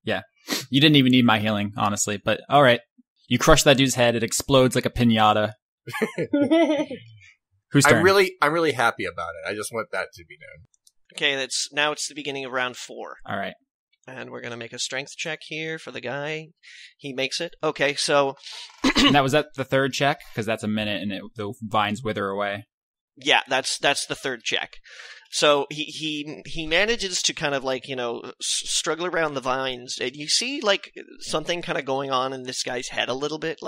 Yeah, you didn't even need my healing, honestly. But all right, you crush that dude's head; it explodes like a piñata. Whose turn? I'm really happy about it. I just want that to be known. Okay, now it's the beginning of round 4. All right. And we're going to make a strength check here for the guy. He makes it. Okay, so... And was that the third check? Because that's a minute and the vines wither away. Yeah, that's the third check. So he manages to kind of struggle around the vines, and you see something kind of going on in this guy's head a little bit.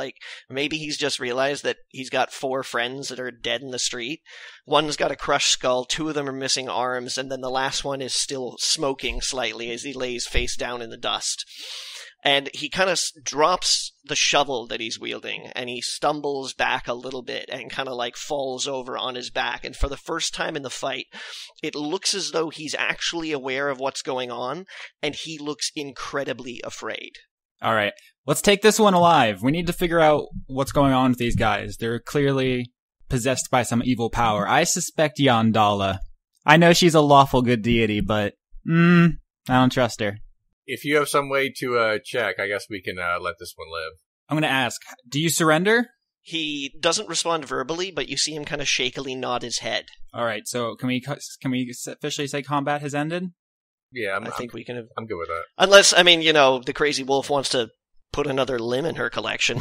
Maybe he's just realized that he's got 4 friends that are dead in the street. One's got a crushed skull, 2 of them are missing arms, and then the last one is still smoking slightly as he lays face down in the dust. And he kind of drops the shovel that he's wielding, and he stumbles back a little bit and kind of falls over on his back. And for the first time in the fight, it looks as though he's actually aware of what's going on, and he looks incredibly afraid. All right, let's take this one alive. We need to figure out what's going on with these guys. They're clearly possessed by some evil power. I suspect Yandala. I know she's a lawful good deity, but I don't trust her. If you have some way to check, I guess we can let this one live. I'm gonna ask, do you surrender? He doesn't respond verbally, but you see him kind of shakily nod his head. All right, so can we officially say combat has ended? Yeah, I think we can. I'm good with that. Unless, I mean, the crazy wolf wants to put another limb in her collection.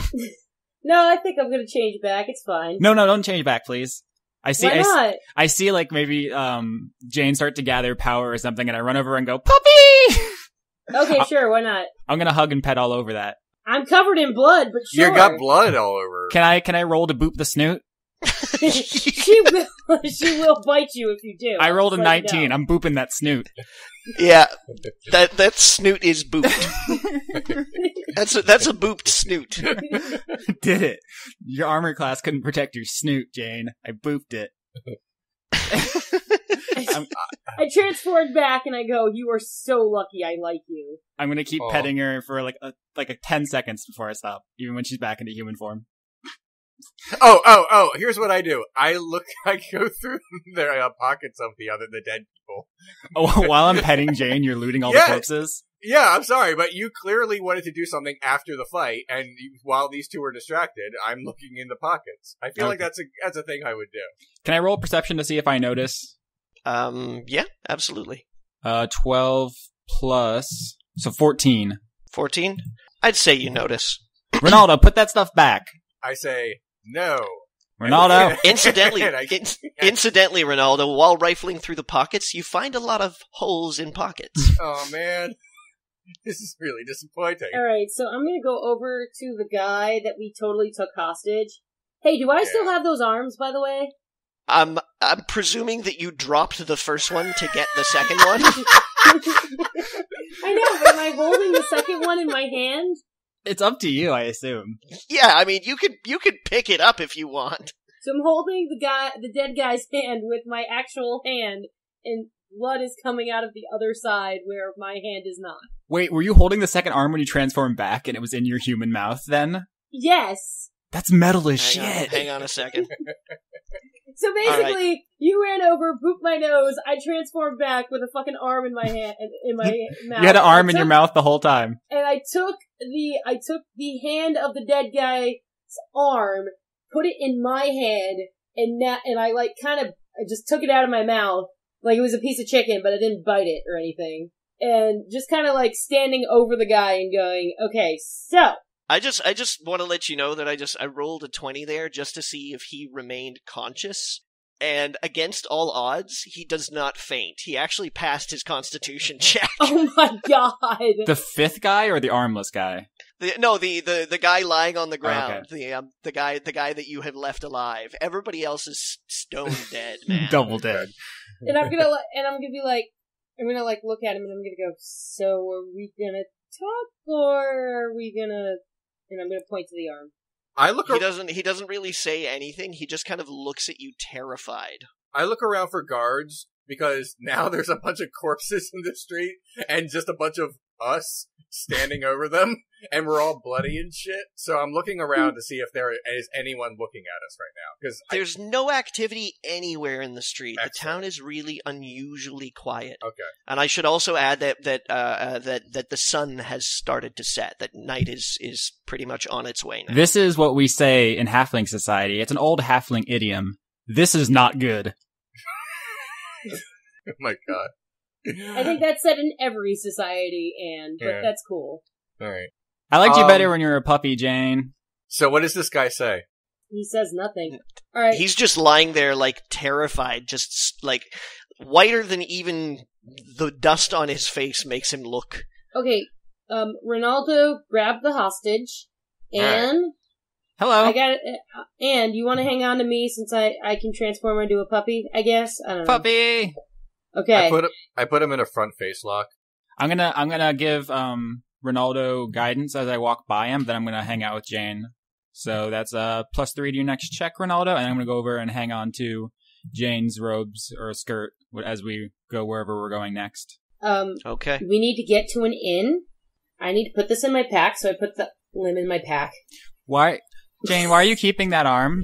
No, I think I'm gonna change back. It's fine. No, don't change back, please. Why not? I see, like, maybe Jayne start to gather power or something, and I run over and go, puppy! Okay, sure, why not? I'm gonna hug and pet all over that. I'm covered in blood, but sure. You got blood all over. Can I roll to boop the snoot? She will bite you if you do. I rolled a Just 19. you know. I'm booping that snoot. Yeah, that snoot is booped. That's a booped snoot. Did it. Your armor class couldn't protect your snoot, Jayne. I booped it. I transformed back and I go, "You are so lucky I like you." I'm gonna keep petting her for like 10 seconds before I stop, even when she's back into human form. Oh! Here's what I do. I go through their pockets of the dead people. Oh, while I'm petting Jayne, you're looting all the corpses. Yeah, I'm sorry, but you clearly wanted to do something after the fight, and while these two were distracted, I'm looking in the pockets. I feel like that's a thing I would do. Can I roll perception to see if I notice? Yeah, absolutely. 12 plus, so 14. 14? I'd say you notice. Rinaldo, put that stuff back. I say, no. Ronaldo. Incidentally, Rinaldo, while rifling through the pockets, you find a lot of holes in pockets. Oh, man. This is really disappointing. Alright, so I'm gonna go over to the guy that we totally took hostage. Hey, do I still have those arms, by the way? I'm presuming that you dropped the first one to get the second one. I know, but am I holding the second one in my hand? It's up to you, I assume. Yeah, I mean, you could pick it up if you want. So I'm holding the dead guy's hand with my actual hand, and blood is coming out of the other side where my hand is not. Wait, were you holding the second arm when you transformed back and it was in your human mouth then? Yes. That's metal as shit. Hang on a second. So basically, you ran over, pooped my nose, I transformed back with a fucking arm in my hand, in my mouth. You had an arm in your mouth the whole time. And I took the hand of the dead guy's arm, put it in my hand, and I I just took it out of my mouth, like it was a piece of chicken, but I didn't bite it or anything. And just kind of like standing over the guy and going, okay, so. I just want to let you know that I rolled a 20 there just to see if he remained conscious. And against all odds, he does not faint. He actually passed his constitution check. Oh my god. The fifth guy or the armless guy? The guy lying on the ground. Okay. The guy that you had left alive. Everybody else is stone dead, man. Double dead. And I'm gonna be like, I'm gonna like look at him and I'm gonna go, so are we gonna talk or are we gonna, and I'm gonna point to the arm. He doesn't really say anything. He just kind of looks at you terrified. I look around for guards because now there's a bunch of corpses in the street and just a bunch of us standing over them, and we're all bloody and shit. So I'm looking around to see if there is anyone looking at us right now. Because there's no activity anywhere in the street. Excellent. The town is really unusually quiet. Okay. And I should also add that the sun has started to set. That night is pretty much on its way now. This is what we say in Halfling society. It's an old Halfling idiom. This is not good. Oh my god. I think that's said in every society, but that's cool. Alright. I liked you better when you were a puppy, Jayne. So what does this guy say? He says nothing. Alright. He's just lying there, like, terrified, just, like, whiter than even the dust on his face makes him look. Okay, Rinaldo grabbed the hostage, and... Hello. I got it. And you want to hang on to me since I can transform into a puppy, I guess? I don't know. Puppy! Okay. I put him in a front face lock. I'm gonna give Rinaldo guidance as I walk by him, then I'm gonna hang out with Jayne. So that's +3 to your next check, Rinaldo, and I'm gonna go over and hang on to Jayne's robes or skirt as we go wherever we're going next. Okay. We need to get to an inn. I need to put this in my pack, so I put the limb in my pack. Why, Jayne, why are you keeping that arm?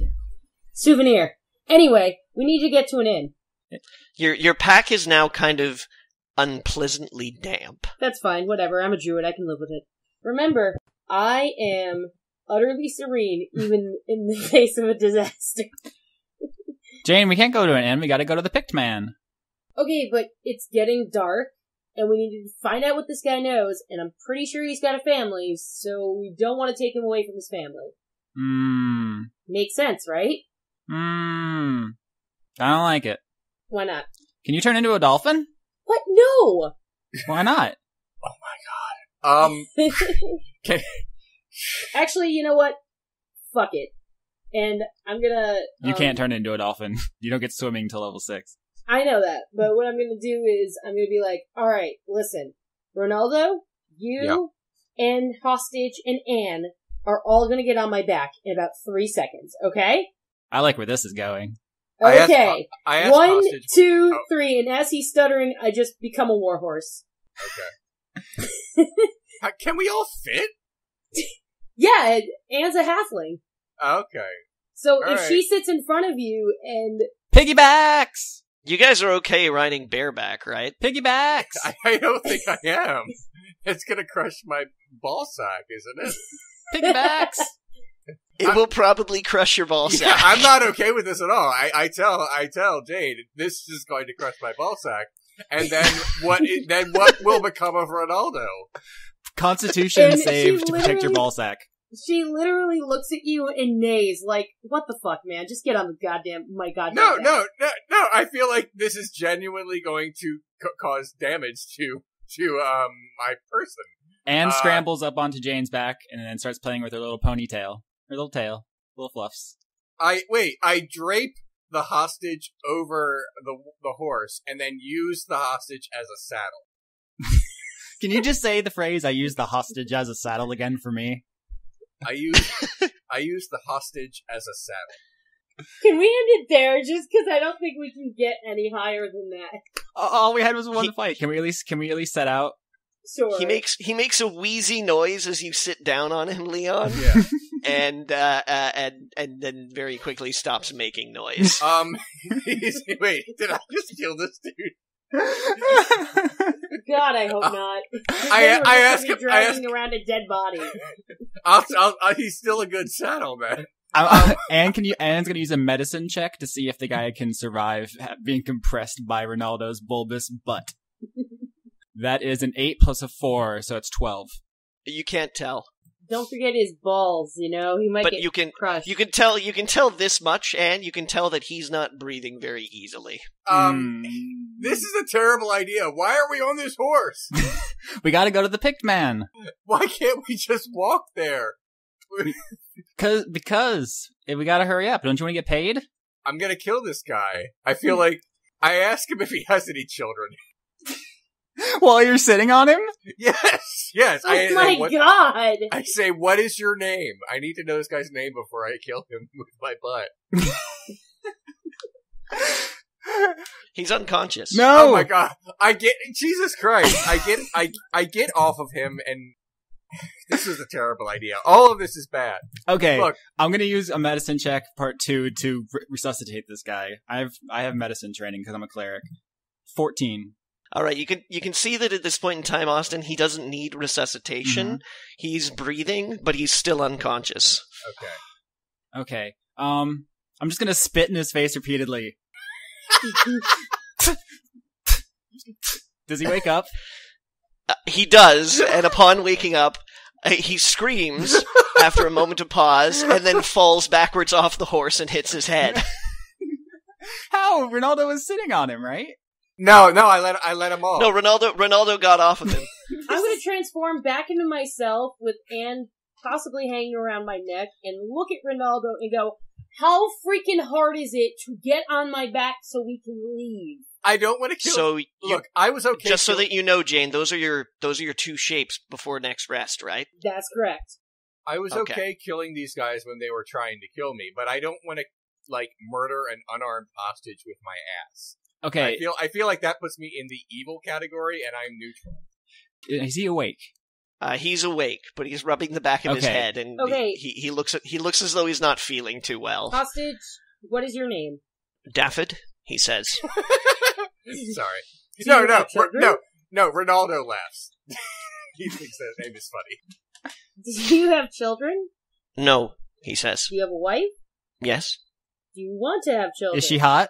Souvenir. Anyway, we need to get to an inn. Your pack is now kind of unpleasantly damp. That's fine, whatever. I'm a druid, I can live with it. Remember, I am utterly serene, even in the face of a disaster. Jayne, we can't go to an inn. We gotta go to the Picked Man. Okay, but it's getting dark, and we need to find out what this guy knows, and I'm pretty sure he's got a family, so we don't want to take him away from his family. Makes sense, right? I don't like it. Why not? Can you turn into a dolphin? What? No! Why not? Oh my god. Actually, you know what? Fuck it. And I'm gonna... You can't turn into a dolphin. You don't get swimming till level 6. I know that, but what I'm gonna do is, I'm gonna be like, alright, listen, Rinaldo, you, and Hostage, and Anne are all gonna get on my back in about 3 seconds, okay? I like where this is going. Okay. I asked 1, Hostage... 2, 3, and as he's stuttering, I just become a warhorse. Okay. Can we all fit? Yeah, Anne's a halfling. Okay. So All if right. she sits in front of you and... Piggybacks! You guys are okay riding bareback, right? Piggybacks! I don't think I am. It's gonna crush my ball sack, isn't it? Piggybacks! It will probably crush your ball sack. Yeah, I'm not okay with this at all. I tell Jayne, this is going to crush my ball sack. And then what will become of Rinaldo? Constitution And save she to protect your literally- ball sack. She literally looks at you and neighs, like, what the fuck, man? Just get on the goddamn, my goddamn back. No. I feel like this is genuinely going to cause damage to my person. Anne scrambles up onto Jayne's back and then starts playing with her little ponytail. Her little tail. Little fluffs. I drape the hostage over the horse and then use the hostage as a saddle. Can you just say the phrase, I use the hostage as a saddle again for me? I use the hostage as a saddle. Can we end it there? Just because I don't think we can get any higher than that. All we had was one fight. Can we at least set out? Sure. He makes a wheezy noise as you sit down on him, Leon. Yeah. And then very quickly stops making noise. Wait, did I just kill this dude? God, I hope not. I ask him. Dragging around a dead body. He's still a good saddle, man. Anne's gonna use a medicine check to see if the guy can survive being compressed by Rinaldo's bulbous butt. That is an 8 plus a 4, so it's 12. You can't tell. Don't forget his balls. You know he might But get crushed. you can tell this much, and you can tell that he's not breathing very easily. This is a terrible idea. Why are we on this horse? We gotta go to the Picked Man. Why can't we just walk there? Because we gotta hurry up. Don't you want to get paid? I'm gonna kill this guy. I feel like I ask him if he has any children. While you're sitting on him? Yes. Oh my god! I say, what is your name? I need to know this guy's name before I kill him with my butt. He's unconscious. No! Oh my god! Jesus Christ! I get off of him, and this is a terrible idea. All of this is bad. Okay, Look, I'm gonna use a medicine check part 2 to resuscitate this guy. I have medicine training because I'm a cleric. 14. All right, you can see that at this point in time, Austin, he doesn't need resuscitation. Mm-hmm. He's breathing, but he's still unconscious. Okay. I'm just gonna spit in his face repeatedly. Does he wake up? He does, and upon waking up, he screams after a moment of pause, and then falls backwards off the horse and hits his head. How? Rinaldo was sitting on him, right? No, I let him off. No, Rinaldo got off of him. I'm gonna transform back into myself with Anne possibly hanging around my neck and look at Rinaldo and go, how freaking hard is it to get on my back so we can leave? I don't want to kill. So look, I was okay. Just so that you know, Jayne, those are your two shapes before next rest, right? That's correct. I was okay killing these guys when they were trying to kill me, but I don't want to murder an unarmed hostage with my ass. Okay. I feel like that puts me in the evil category, and I'm neutral. Is he awake? He's awake, but he's rubbing the back of his head, and he looks as though he's not feeling too well. Hostage, what is your name? Daffod, he says. Sorry. No. No, Rinaldo laughs. He thinks that name is funny. Do you have children? No, he says. Do you have a wife? Yes. Do you want to have children? Is she hot?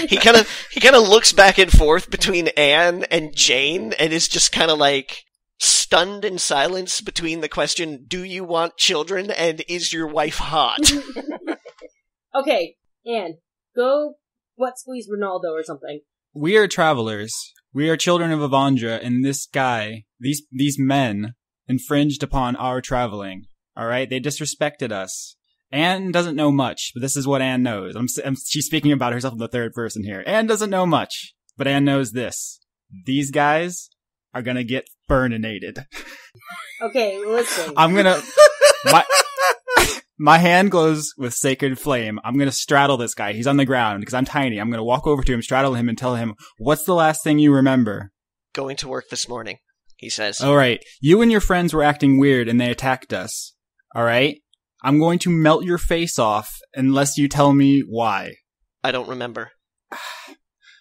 He kind of looks back and forth between Anne and Jayne and is just kind of like stunned in silence between the question, do you want children, and is your wife hot? Okay, Anne, go butt squeeze Rinaldo or something. We are travelers. We are children of Avandra, and this guy, these men, infringed upon our traveling. Alright? They disrespected us. Anne doesn't know much, but this is what Anne knows. She's speaking about herself in the third person here. Anne doesn't know much, but Anne knows this. These guys are gonna get burninated. Okay, listen. I'm gonna... My hand glows with sacred flame. I'm gonna straddle this guy. He's on the ground, because I'm tiny. I'm gonna walk over to him, straddle him, and tell him, what's the last thing you remember? Going to work this morning, he says. Alright, you and your friends were acting weird, and they attacked us. Alright? I'm going to melt your face off unless you tell me why. I don't remember.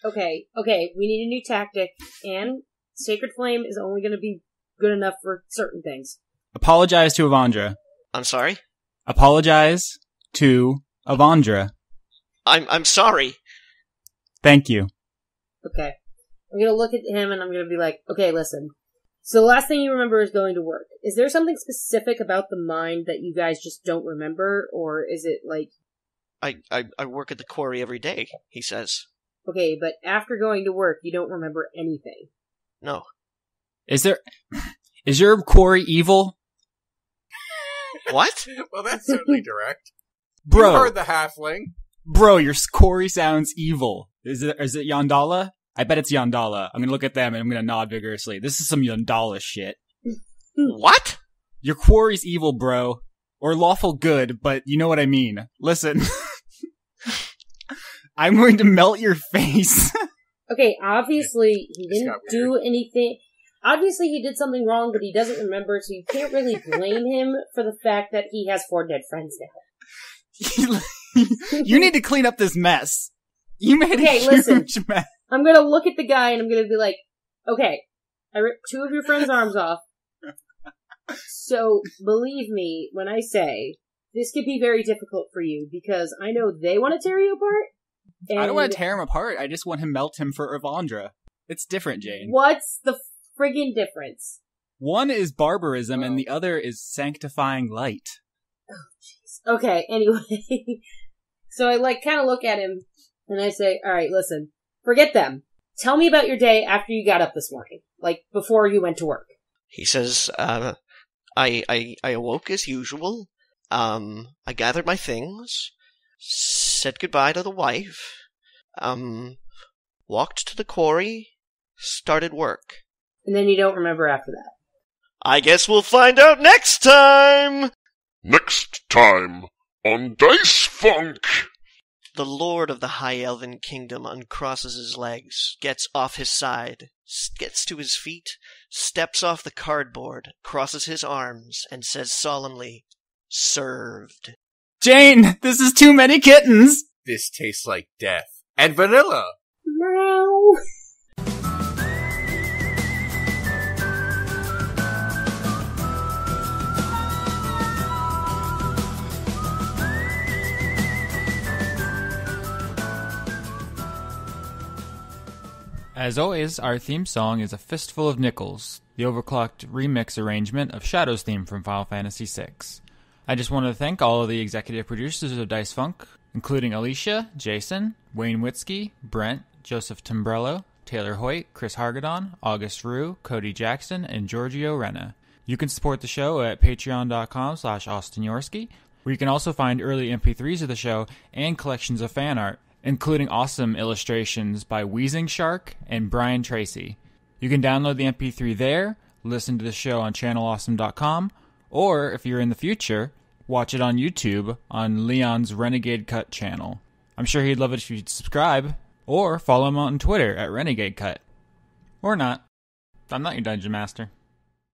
Okay, we need a new tactic, and Sacred Flame is only going to be good enough for certain things. Apologize to Avandra. I'm sorry? Apologize to Avandra. I'm sorry. Thank you. Okay. I'm going to look at him and I'm going to be like, okay, listen. So the last thing you remember is going to work. Is there something specific about the mine that you guys just don't remember, or is it like... I work at the quarry every day, he says. Okay, but after going to work, you don't remember anything. No. Is your quarry evil? What? Well, that's certainly direct. Bro. You heard the halfling. Bro, your quarry sounds evil. Is it Yondala? I bet it's Yondala. I'm gonna look at them and I'm gonna nod vigorously. This is some Yondala shit. What? Your quarry's evil, bro. Or lawful good, but you know what I mean. Listen. I'm going to melt your face. Okay, obviously he didn't do anything. Obviously he did something wrong, but he doesn't remember, so you can't really blame him for the fact that he has 4 dead friends now. You need to clean up this mess. You made a huge mess. I'm gonna look at the guy and I'm gonna be like, okay, I ripped 2 of your friends' arms off. So, believe me when I say, this could be very difficult for you, because I know they want to tear you apart. And I don't want to tear him apart, I just want to melt him for Avandra. It's different, Jayne. What's the friggin' difference? One is barbarism and the other is sanctifying light. Oh, jeez. Okay, anyway. So I kind of look at him and I say, alright, listen, forget them. Tell me about your day after you got up this morning. Before you went to work. He says, I awoke as usual. I gathered my things, said goodbye to the wife, walked to the quarry, started work. And then you don't remember after that. I guess we'll find out next time! Next time on Dice Funk! The lord of the High Elven Kingdom uncrosses his legs, gets off his side, gets to his feet, steps off the cardboard, crosses his arms, and says solemnly, "Served." Jayne, this is too many kittens! This tastes like death. And vanilla! Meow. As always, our theme song is A Fistful of Nickels, the overclocked remix arrangement of Shadow's theme from Final Fantasy VI. I just want to thank all of the executive producers of Dice Funk, including Alicia, Jason, Wayne Witzke, Brent, Joseph Timbrello, Taylor Hoyt, Chris Hargadon, August Rue, Cody Jackson, and Giorgio Renna. You can support the show at patreon.com/AustinYorski, where you can also find early MP3s of the show and collections of fan art, including awesome illustrations by Wheezing Shark and Brian Tracy. You can download the MP3 there, listen to the show on channelawesome.com, or, if you're in the future, watch it on YouTube on Leon's Renegade Cut channel. I'm sure he'd love it if you'd subscribe, or follow him on Twitter at Renegade Cut. Or not. I'm not your Dungeon Master.